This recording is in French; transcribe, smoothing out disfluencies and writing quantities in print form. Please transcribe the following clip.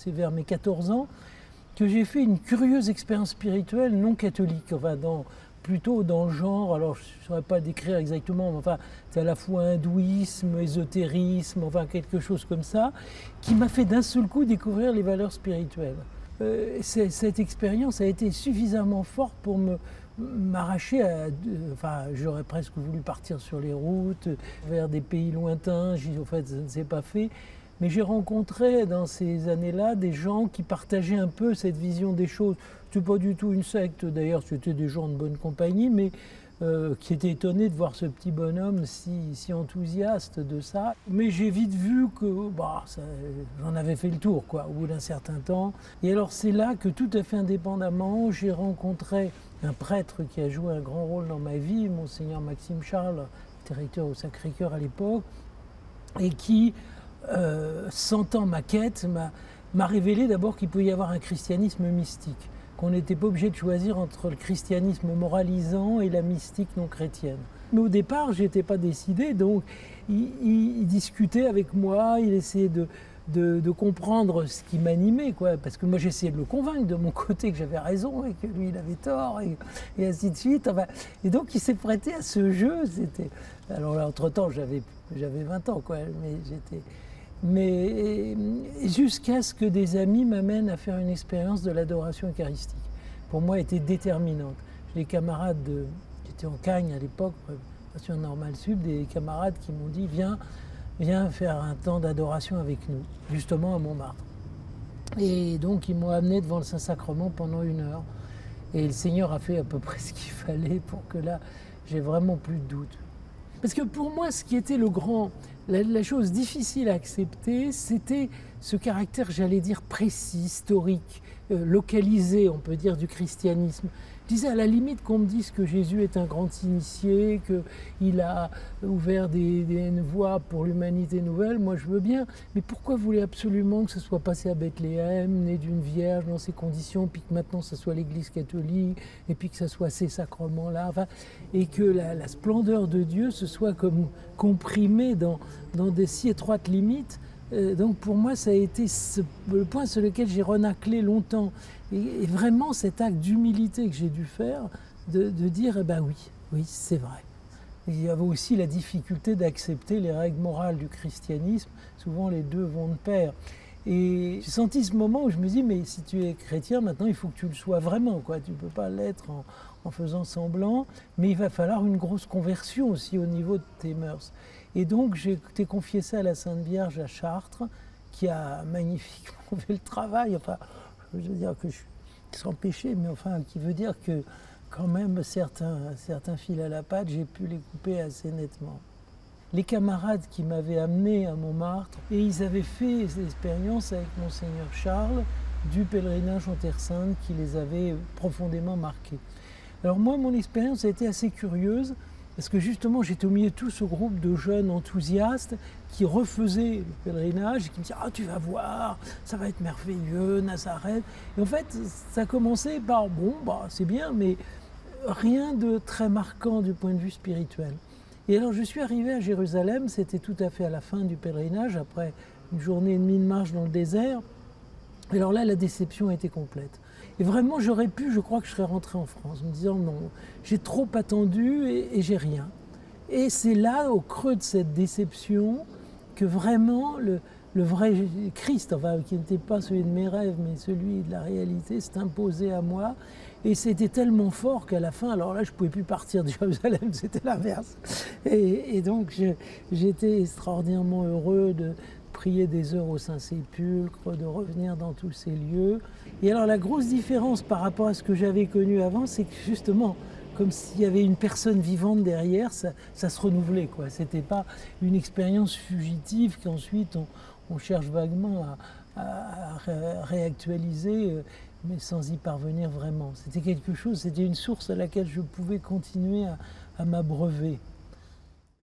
c'est vers mes 14 ans, que j'ai fait une curieuse expérience spirituelle non catholique, enfin plutôt dans le genre, alors je ne saurais pas décrire exactement, mais enfin c'est à la fois hindouisme, ésotérisme, enfin quelque chose comme ça, qui m'a fait d'un seul coup découvrir les valeurs spirituelles. Cette expérience a été suffisamment forte pour m'arracher à... Enfin, j'aurais presque voulu partir sur les routes, vers des pays lointains, en fait ça ne s'est pas fait. Mais j'ai rencontré dans ces années-là des gens qui partageaient un peu cette vision des choses. Ce n'était pas du tout une secte, d'ailleurs, c'était des gens de bonne compagnie, mais qui étaient étonnés de voir ce petit bonhomme si enthousiaste de ça. Mais j'ai vite vu que j'en avais fait le tour, quoi, au bout d'un certain temps. Et alors c'est là que tout à fait indépendamment, j'ai rencontré un prêtre qui a joué un grand rôle dans ma vie, Monseigneur Maxime Charles, directeur au Sacré-Cœur à l'époque, et qui... sentant ma quête, m'a révélé d'abord qu'il pouvait y avoir un christianisme mystique, qu'on n'était pas obligé de choisir entre le christianisme moralisant et la mystique non chrétienne. Mais au départ, je n'étais pas décidé, donc il discutait avec moi, il essayait de comprendre ce qui m'animait, quoi, parce que moi j'essayais de le convaincre de mon côté que j'avais raison et que lui il avait tort, et ainsi de suite. Enfin, et donc il s'est prêté à ce jeu. Alors là, entre-temps, j'avais 20 ans, quoi, mais jusqu'à ce que des amis m'amènent à faire une expérience de l'adoration eucharistique. Pour moi, elle était déterminante. J'ai des camarades, j'étais en Cagne à l'époque, sur Normale Sud, des camarades qui m'ont dit viens faire un temps d'adoration avec nous, justement à Montmartre. Et donc ils m'ont amené devant le Saint-Sacrement pendant 1 heure. Et le Seigneur a fait à peu près ce qu'il fallait pour que là, j'ai vraiment plus de doute. Parce que pour moi, ce qui était la chose difficile à accepter, c'était ce caractère, j'allais dire, précis, historique, localisé, on peut dire, du christianisme. Je disais à la limite qu'on me dise que Jésus est un grand initié, qu'il a ouvert des voies pour l'humanité nouvelle, moi je veux bien. Mais pourquoi vous voulez absolument que ce soit passé à Bethléem, né d'une vierge dans ces conditions, puis que maintenant ce soit l'Église catholique, et puis que ce soit ces sacrements-là, enfin, et que la splendeur de Dieu se soit comme comprimée dans des si étroites limites. Donc pour moi, ça a été le point sur lequel j'ai renaclé longtemps. Et vraiment cet acte d'humilité que j'ai dû faire, de dire, eh ben oui, c'est vrai. Et il y avait aussi la difficulté d'accepter les règles morales du christianisme. Souvent, les deux vont de pair. Et j'ai senti ce moment où je me dis, mais si tu es chrétien, maintenant, il faut que tu le sois vraiment, quoi. Tu ne peux pas l'être en faisant semblant, mais il va falloir une grosse conversion aussi au niveau de tes mœurs. Et donc, j'ai été confié ça à la Sainte Vierge à Chartres, qui a magnifiquement fait le travail. Enfin, je veux dire que je suis sans péché, mais enfin, qui veut dire que quand même certains fils à la patte, j'ai pu les couper assez nettement. Les camarades qui m'avaient amené à Montmartre, et ils avaient fait l'expérience avec Monseigneur Charles du pèlerinage en Terre Sainte qui les avait profondément marqués. Alors moi, mon expérience a été assez curieuse, parce que justement, j'étais au milieu de tout ce groupe de jeunes enthousiastes qui refaisaient le pèlerinage et qui me disaient « Ah, tu vas voir, ça va être merveilleux, Nazareth ». Et en fait, ça commençait par « Bon, c'est bien, mais rien de très marquant du point de vue spirituel ». Et alors, je suis arrivé à Jérusalem, c'était tout à fait à la fin du pèlerinage, après une journée et demie de marche dans le désert. Et alors là, la déception était complète. Et vraiment, je crois que je serais rentré en France, me disant non, j'ai trop attendu et j'ai rien. Et c'est là, au creux de cette déception, que vraiment le vrai Christ, enfin, qui n'était pas celui de mes rêves, mais celui de la réalité, s'est imposé à moi. Et c'était tellement fort qu'à la fin, alors là, je ne pouvais plus partir de Jérusalem, c'était l'inverse. Et donc, j'étais extraordinairement heureux de prier des heures au Saint-Sépulcre, de revenir dans tous ces lieux. Et alors la grosse différence par rapport à ce que j'avais connu avant, c'est que justement, comme s'il y avait une personne vivante derrière, ça se renouvelait, quoi. C'était pas une expérience fugitive qu'ensuite on cherche vaguement à réactualiser, mais sans y parvenir vraiment. C'était quelque chose, c'était une source à laquelle je pouvais continuer à m'abreuver.